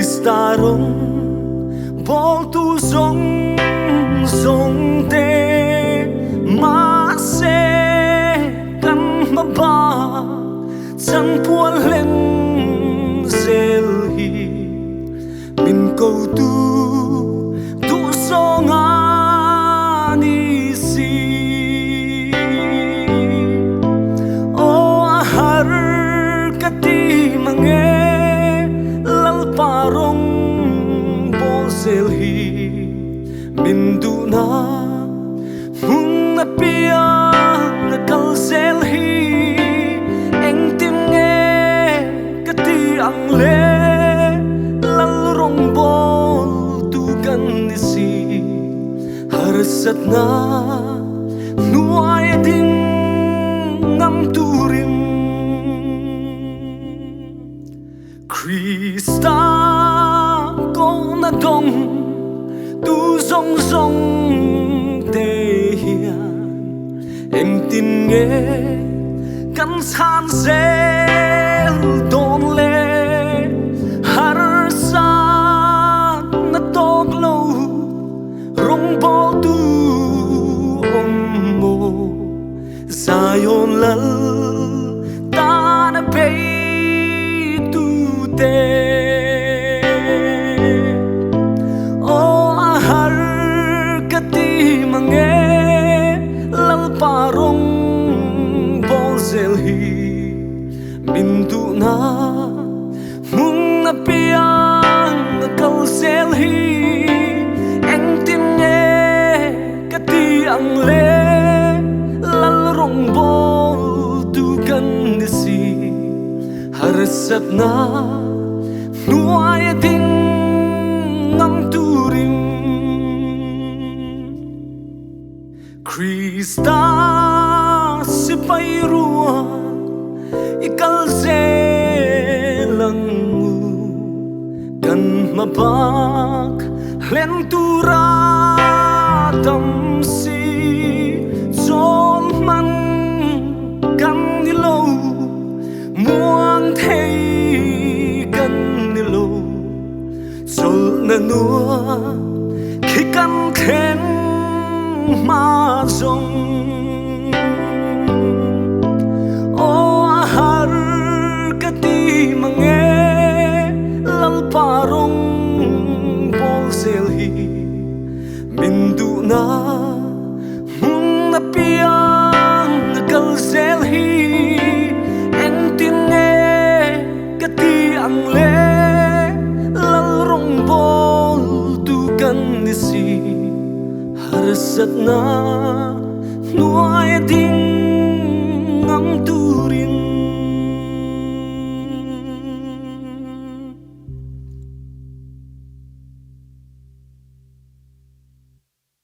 Kristārung bol tu song song te ma se kan ma ba chan puan len sel hi min ko tu song ani si o har kati mange parong bosel hi bindu na mung na pia na kalsel hi eng tim nge kati ang le lal rong bol tu kan si harsat na nuai ding ngam turin Krista ko na dong tu song song te hian em tin nghe kan san sel don le har sa na tok lo rong bo tu om mo sayon lal ta na pe o har kati mange lal parong bosel hi bindu na mung na piang kalsel hi eng tin nge kati ang le lal rong bol tu kan si harsat na nuai ding ngam turin Krista sipai rua ikal zelang kan mabak len turatam si zol man kan nilo muang thei na nua khi căn khen ma rong o har kati mange lal parong bosel hi bindu na mung na piang kalsel hi eng tin nge kati ang le bol tu kan si harsat na